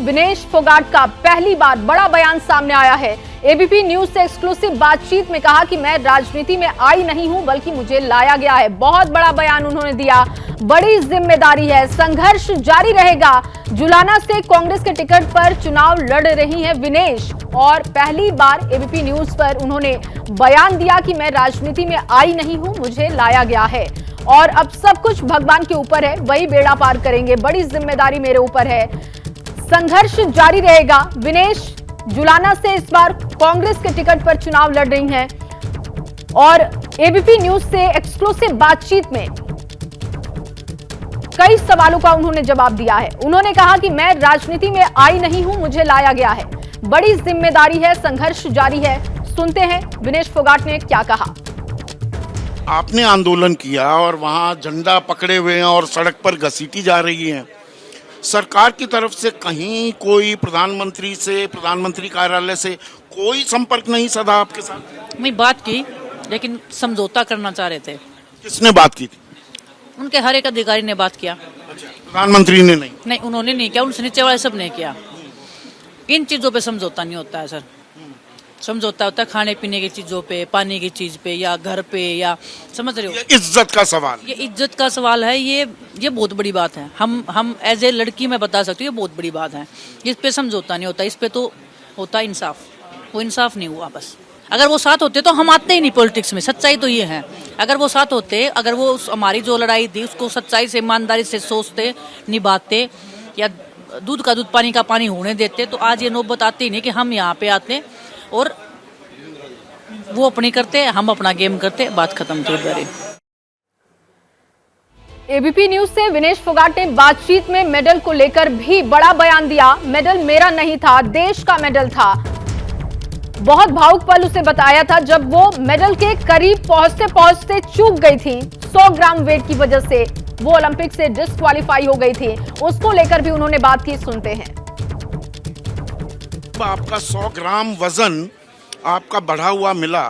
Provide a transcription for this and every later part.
विनेश फोगाट का पहली बार बड़ा बयान सामने आया है। एबीपी न्यूज से एक्सक्लूसिव बातचीत में कहा कि मैं राजनीति में आई नहीं हूं बल्कि मुझे लाया गया है। बहुत बड़ा बयान उन्होंने दिया, बड़ी जिम्मेदारी है, संघर्ष जारी रहेगा। जुलाना से कांग्रेस के टिकट पर चुनाव लड़ रही हैं विनेश और पहली बार एबीपी न्यूज पर उन्होंने बयान दिया कि मैं राजनीति में आई नहीं हूं, मुझे लाया गया है और अब सब कुछ भगवान के ऊपर है, वही बेड़ा पार करेंगे, बड़ी जिम्मेदारी मेरे ऊपर है, संघर्ष जारी रहेगा। विनेश जुलाना से इस बार कांग्रेस के टिकट पर चुनाव लड़ रही हैं और एबीपी न्यूज से एक्सक्लूसिव बातचीत में कई सवालों का उन्होंने जवाब दिया है। उन्होंने कहा कि मैं राजनीति में आई नहीं हूं, मुझे लाया गया है, बड़ी जिम्मेदारी है, संघर्ष जारी है। सुनते हैं विनेश फोगाट ने क्या कहा। आपने आंदोलन किया और वहां झंडा पकड़े हुए हैं और सड़क पर घसीटी जा रही हैं। सरकार की तरफ से कहीं कोई प्रधानमंत्री कार्यालय से कोई संपर्क नहीं सदा आपके साथ? मैं बात की लेकिन समझौता करना चाह रहे थे। किसने बात की थी? उनके हर एक अधिकारी ने बात किया। अच्छा, प्रधानमंत्री ने नहीं? उन्होंने नहीं किया, उनसे नीचे वाले सब ने किया। इन चीजों पे समझौता नहीं होता है सर। समझौता होता है खाने पीने की चीजों पे, पानी की चीज पे या घर पे, या समझ रहे हो, ये इज्जत का सवाल। ये इज्जत का सवाल है। ये बहुत बड़ी बात है। हम एज ए लड़की मैं बता सकती हूँ, ये बहुत बड़ी बात है। इस पे समझौता नहीं होता, इस पे तो होता है इंसाफ। वो इंसाफ नहीं हुआ बस। अगर वो साथ होते तो हम आते ही नहीं पॉलिटिक्स में। सच्चाई तो ये है, अगर वो साथ होते, अगर वो हमारी जो लड़ाई थी उसको सच्चाई से, ईमानदारी से सोचते, निभाते, या दूध का दूध पानी का पानी होने देते, तो आज ये नौबत आती ही नहीं कि हम यहाँ पे आते और वो अपनी करते, हम अपना गेम करते, बात खत्म थी। एबीपी न्यूज से विनेश फोगाट ने बातचीत में मेडल को लेकर भी बड़ा बयान दिया। मेडल मेरा नहीं था, देश का मेडल था। बहुत भावुक पल उसे बताया था जब वो मेडल के करीब पहुंचते पहुंचते चूक गई थी। 100 ग्राम वेट की वजह से वो ओलंपिक से डिस्क्वालीफाई हो गई थी। उसको लेकर भी उन्होंने बात की, सुनते हैं। आपका 100 ग्राम वजन आपका बढ़ा हुआ मिला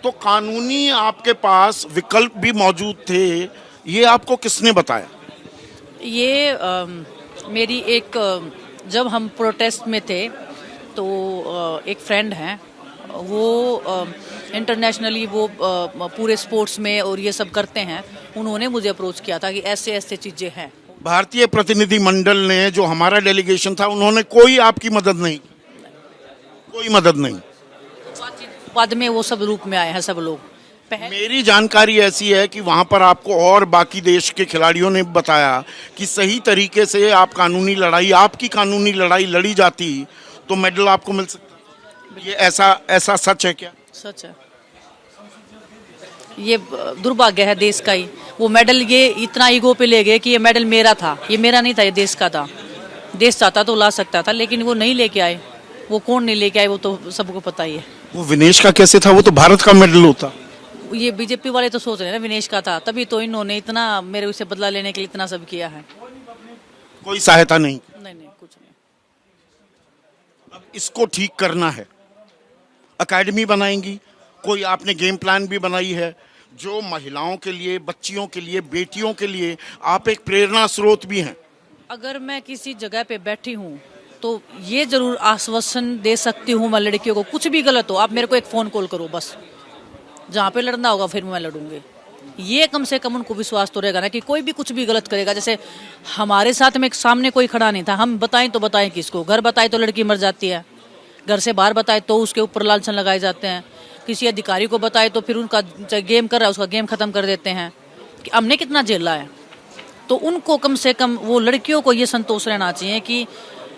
तो कानूनी आपके पास विकल्प भी मौजूद थे, ये आपको किसने बताया? ये मेरी एक जब हम प्रोटेस्ट में थे तो एक फ्रेंड हैं, वो इंटरनेशनली वो पूरे स्पोर्ट्स में और ये सब करते हैं, उन्होंने मुझे अप्रोच किया था कि ऐसे ऐसे चीज़ें हैं। भारतीय प्रतिनिधि मंडल ने, जो हमारा डेलीगेशन था, उन्होंने कोई आपकी मदद नहीं की? कोई मदद नहीं? बाद में वो सब रूप में आए हैं सब लोग। मेरी जानकारी ऐसी है कि वहां पर आपको और बाकी देश के खिलाड़ियों ने बताया कि सही तरीके से आपकी कानूनी लड़ाई लड़ी जाती तो मेडल आपको मिल सकता। ये ऐसा सच है क्या? सच है। ये दुर्भाग्य है देश का ही। वो मेडल ये इतना ईगो पे ले गए कि ये मेडल मेरा था। ये मेरा नहीं था, ये देश का था। देश चाहता तो ला सकता था, लेकिन वो नहीं लेके आए। वो कौन नहीं लेके आए वो तो सबको पता ही है। वो विनेश का कैसे था? वो तो भारत का मेडल होता। ये बीजेपी वाले तो सोच रहे हैं ना विनेश का था, तभी तो इन्होंने इतना मेरे उससे बदला लेने के लिए इतना सब किया है। कोई सहायता नहीं? नहीं, कुछ नहीं। अब इसको ठीक करना है, एकेडमी बनाएंगी, कोई आपने गेम प्लान भी बनाई है जो महिलाओं के लिए, बच्चियों के लिए, बेटियों के लिए आप एक प्रेरणा स्रोत भी हैं? अगर मैं किसी जगह पे बैठी हूँ तो ये जरूर आश्वासन दे सकती हूँ मैं लड़कियों को, कुछ भी गलत हो आप मेरे को एक फ़ोन कॉल करो बस, जहाँ पे लड़ना होगा फिर मैं लड़ूंगी। ये कम से कम उनको विश्वास तो रहेगा ना कि कोई भी कुछ भी गलत करेगा। जैसे हमारे साथ में सामने कोई खड़ा नहीं था, हम बताएं तो बताएं किसको? घर बताए तो लड़की मर जाती है, घर से बाहर बताए तो उसके ऊपर लांछन लगाए जाते हैं, किसी अधिकारी को बताए तो फिर उनका गेम कर रहा है उसका गेम खत्म कर देते हैं। कि हमने कितना झेला है, तो उनको कम से कम वो लड़कियों को ये संतोष रहना चाहिए कि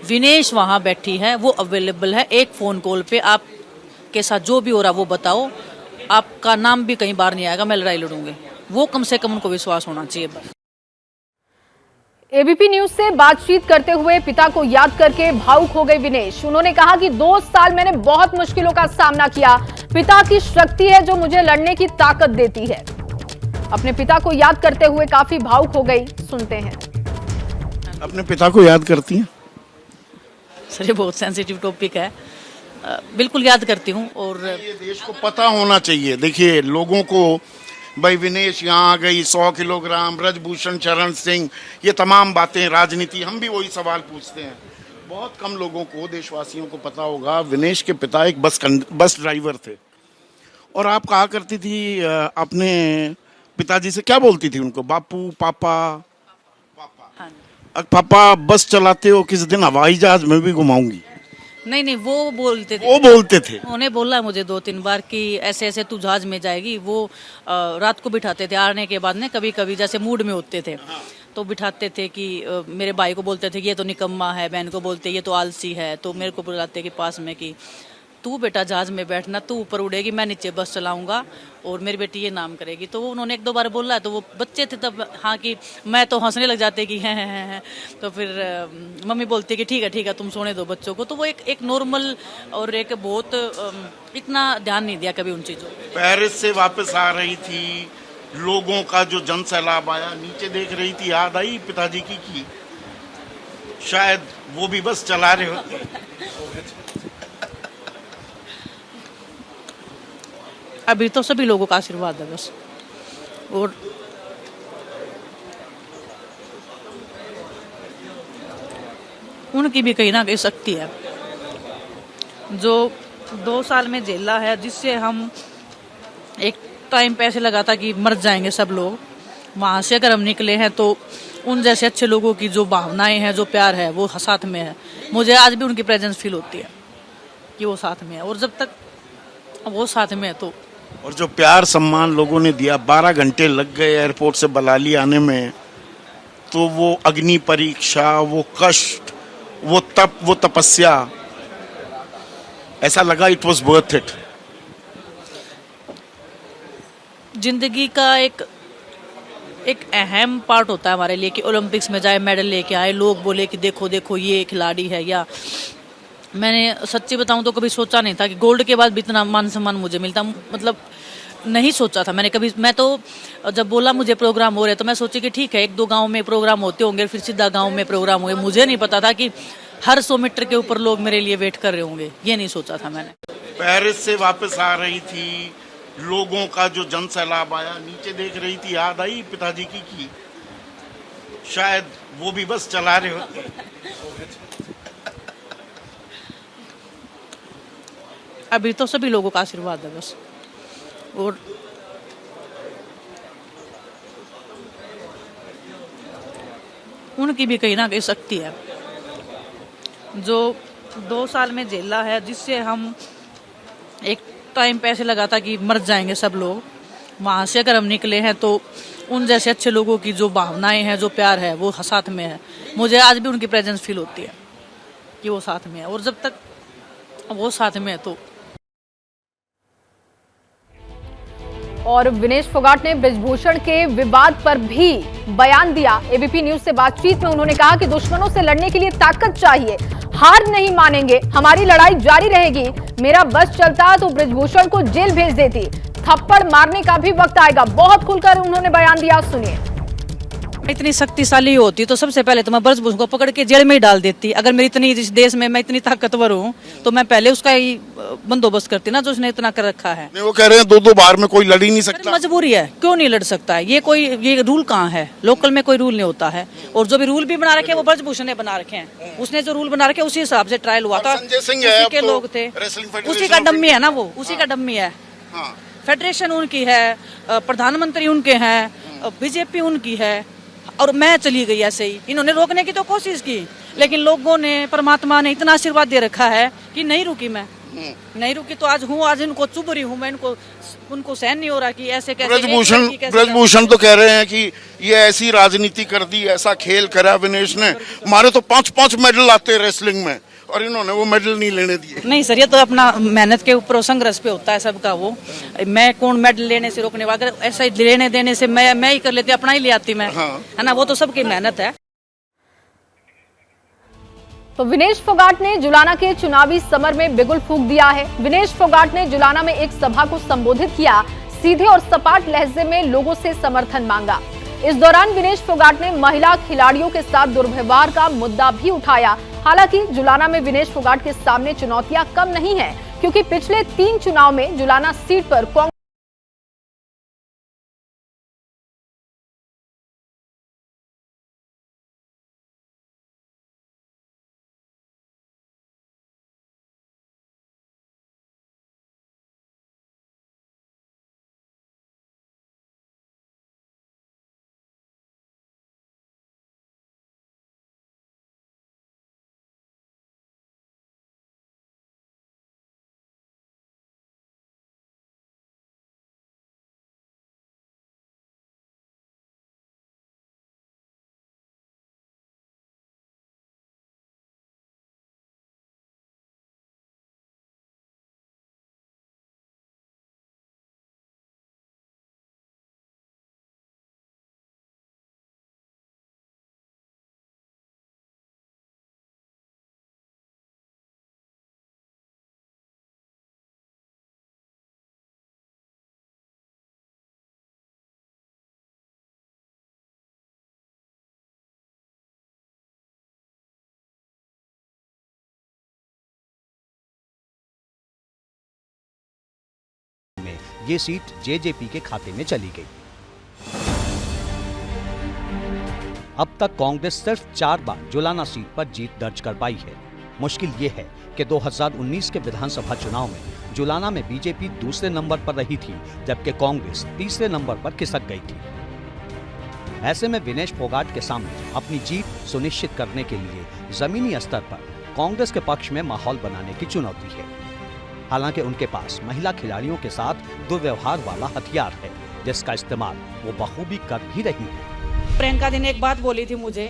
विनेश वहाँ बैठी है, वो अवेलेबल है, एक फ़ोन कॉल पे आपके साथ जो भी हो रहा वो बताओ, आपका नाम भी कहीं बाहर नहीं आएगा, मैं लड़ाई लड़ूंगी। वो कम से कम उनको विश्वास होना चाहिए बस। एबीपी न्यूज से बातचीत करते हुए पिता को याद करके भावुक हो गए विनेश। उन्होंने कहा कि 2 साल मैंने बहुत मुश्किलों का सामना किया, पिता की शक्ति है जो मुझे लड़ने की ताकत देती है। अपने पिता को याद करते हुए काफी भावुक हो गई, सुनते हैं। अपने पिता को याद करती हैं? सर ये बहुत सेंसिटिव टॉपिक है, बिल्कुल याद करती हूँ। और ये देश को पता होना चाहिए। देखिए लोगों को, भाई विनेश यहाँ आ गई, 100 किलोग्राम, ब्रजभूषण शरण सिंह, ये तमाम बातें राजनीति, हम भी वही सवाल पूछते हैं। बहुत कम लोगों को, देशवासियों को पता होगा, विनेश के पिता एक बस ड्राइवर थे और आप कहा करती थी अपने पिताजी से, क्या बोलती थी उनको, बापू, पापा? हाँ। पापा बस चलाते हो, किस दिन हवाई जहाज में भी घुमाऊंगी? नहीं नहीं, वो बोलते थे। वो बोलते थे। उन्होंने बोला मुझे 2-3 बार कि ऐसे ऐसे तू जहाज में जाएगी। वो रात को बिठाते थे, आने के बाद ने कभी कभी जैसे मूड में होते थे तो बिठाते थे कि मेरे भाई को बोलते थे कि ये तो निकम्मा है, बहन को बोलते ये तो आलसी है, तो मेरे को बुलाते कि पास में कि तू बेटा जहाज में बैठना, तू ऊपर उड़ेगी, मैं नीचे बस चलाऊंगा और मेरी बेटी ये नाम करेगी। तो वो उन्होंने 1-2 बार बोला, तो वो बच्चे थे तब, हाँ, कि मैं तो हंसने लग जाते कि हैं। तो फिर मम्मी बोलती कि ठीक है तुम सोने दो बच्चों को। तो वो एक नॉर्मल और एक बहुत इतना ध्यान नहीं दिया कभी उन चीज़ों पे। पेरिस से वापस आ रही थी, लोगों का जो जन सैलाब आया, नीचे देख रही थी, याद आई पिताजी की शायद वो भी बस चला रहे होते। अभी तो सभी लोगों का आशीर्वाद है बस। और उनकी भी कहीं ना कहीं शक्ति है जो 2 साल में झेला है, जिससे हम एक टाइम पे ऐसे लगा था कि मर जाएंगे सब लोग। वहां से अगर हम निकले हैं तो उन जैसे अच्छे लोगों की जो भावनाएं हैं, जो प्यार है, वो साथ में है। मुझे आज भी उनकी प्रेजेंस फील होती है कि वो साथ में है, और जब तक वो साथ में है तो। और जो प्यार सम्मान लोगों ने दिया, 12 घंटे लग गए एयरपोर्ट से बलाली आने में, तो वो अग्नि परीक्षा, वो कष्ट, वो तप, वो तपस्या, ऐसा लगा इट वॉज वर्थ इट। जिंदगी का एक अहम पार्ट होता है हमारे लिए कि ओलंपिक्स में जाए, मेडल लेके आए, लोग बोले कि देखो देखो ये खिलाड़ी है। या मैंने सच्ची बताऊं तो कभी सोचा नहीं था कि गोल्ड के बाद भी इतना मान सम्मान मुझे मिलता, मतलब नहीं सोचा था मैंने कभी। मैं तो जब बोला मुझे प्रोग्राम हो रहे तो मैं सोची कि ठीक है, 1-2 गांव में प्रोग्राम होते होंगे, फिर सीधा गांव में प्रोग्राम होंगे। मुझे नहीं पता था कि हर 100 मीटर के ऊपर लोग मेरे लिए वेट कर रहे होंगे, ये नहीं सोचा था मैंने। पेरिस से वापस आ रही थी, लोगों का जो जन सैलाब आया, नीचे देख रही थी, याद आई पिताजी की शायद वो भी बस चला रहे होते। अभी तो सभी लोगों का आशीर्वाद है बस। और उनकी भी कहीं ना कहीं शक्ति है जो 2 साल में झेला है, जिससे हम एक टाइम पे ऐसे लगा था कि मर जाएंगे सब लोग। वहां से अगर हम निकले हैं तो उन जैसे अच्छे लोगों की जो भावनाएं हैं, जो प्यार है, वो साथ में है। मुझे आज भी उनकी प्रेजेंस फील होती है कि वो साथ में है, और जब तक वो साथ में है तो। और विनेश फोगाट ने ब्रिजभूषण के विवाद पर भी बयान दिया। एबीपी न्यूज से बातचीत में उन्होंने कहा कि दुश्मनों से लड़ने के लिए ताकत चाहिए, हार नहीं मानेंगे, हमारी लड़ाई जारी रहेगी। मेरा बस चलता तो ब्रिजभूषण को जेल भेज देती, थप्पड़ मारने का भी वक्त आएगा। बहुत खुलकर उन्होंने बयान दिया, सुनिए। इतनी शक्तिशाली होती तो सबसे पहले तो मैं ब्रिजभूषण को पकड़ के जेल में ही डाल देती। अगर मेरी इतनी, इस देश में मैं इतनी ताकतवर हूँ तो मैं पहले उसका ही बंदोबस्त करती ना, जो उसने इतना कर रखा है। नहीं, वो कह रहे हैं 2-2 बार में कोई लड़ ही नहीं सकता। मजबूरी है, क्यों नहीं लड़ सकता है? ये रूल कहाँ है? लोकल में कोई रूल नहीं होता है। और जो भी रूल भी बना रखे हैं वो ब्रिजभूषण ने बना रखे हैं। उसने जो रूल बना रखे उसी हिसाब से ट्रायल हुआ था, संजय सिंह उसी के तो लोग थे, उसी का डम्मी है ना वो, उसी का डम्मी है। फेडरेशन उनकी है, प्रधानमंत्री उनके हैं, बीजेपी उनकी है, और मैं चली गई ऐसे ही। इन्होंने रोकने की तो कोशिश की, लेकिन लोगों ने, परमात्मा ने इतना आशीर्वाद दे रखा है कि नहीं रुकी। मैं नहीं रुकी तो आज हूँ, आज इनको चुभ रही हूँ मैं। उनको सहन नहीं हो रहा कि ऐसे कैसे। ब्रिजभूषण तो कह रहे हैं कि ये ऐसी राजनीति कर दी, ऐसा खेल करा विनेश ने, हमारे तो 5-5 मेडल आते रेसलिंग में और इन्होंने वो मेडल नहीं लेने दिए। नहीं सर, ये तो अपना मेहनत के ऊपर, संघर्ष पे होता है सबका। वो मैं कौन मेडल लेने से रोकने वाला? अगर ऐसा लेने देने से मैं ही कर लेती, अपना ही ले आती मैं, है ना? वो तो सबकी मेहनत है। तो विनेश फोगाट ने जुलाना के चुनावी समर में बिगुल फूंक दिया है। विनेश फोगाट ने जुलाना में एक सभा को संबोधित किया, सीधे और सपाट लहजे में लोगों से समर्थन मांगा। इस दौरान विनेश फोगाट ने महिला खिलाड़ियों के साथ दुर्व्यवहार का मुद्दा भी उठाया। हालांकि जुलाना में विनेश फोगाट के सामने चुनौतियां कम नहीं हैं, क्योंकि पिछले 3 चुनाव में जुलाना सीट पर कांग्रेस ये सीट जेजेपी के खाते में चली गई। अब तक कांग्रेस सिर्फ 4 बार जुलाना सीट पर जीत दर्ज कर पाई है। मुश्किल ये है कि 2019 के विधानसभा चुनाव में जुलाना में बीजेपी दूसरे नंबर पर रही थी, जबकि कांग्रेस तीसरे नंबर पर खिसक गई थी। ऐसे में विनेश फोगाट के सामने अपनी जीत सुनिश्चित करने के लिए जमीनी स्तर पर कांग्रेस के पक्ष में माहौल बनाने की चुनौती है। हालांकि उनके पास महिला खिलाड़ियों के साथ दुर्व्यवहार वाला हथियार है, जिसका इस्तेमाल वो बखूबी कर भी रही है। प्रियंका दी ने एक बात बोली थी मुझे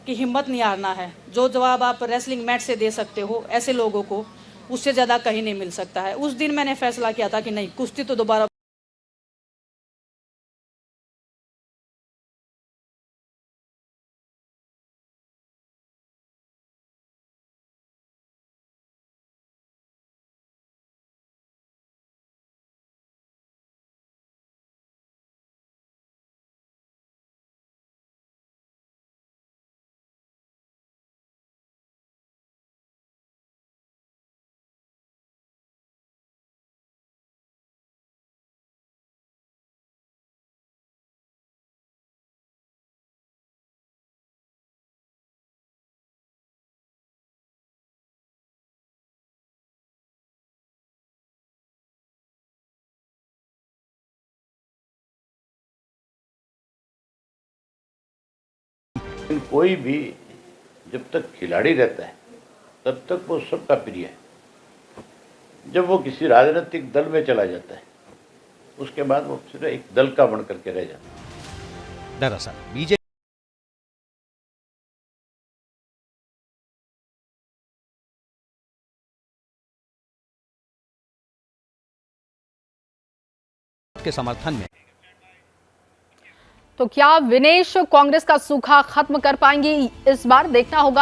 कि हिम्मत नहीं हारना है। जो जवाब आप रेसलिंग मैच से दे सकते हो ऐसे लोगों को, उससे ज्यादा कहीं नहीं मिल सकता है। उस दिन मैंने फैसला किया था कि नहीं, कुश्ती तो दोबारा कोई भी जब तक खिलाड़ी रहता है तब तक वो सबका प्रिय है। जब वो किसी राजनीतिक दल में चला जाता है उसके बाद वो सिर्फ एक दल का बन करके रह जाता है। दरअसल बीजेपी के समर्थन में तो क्या विनेश कांग्रेस का सूखा खत्म कर पाएंगे इस बार, देखना होगा।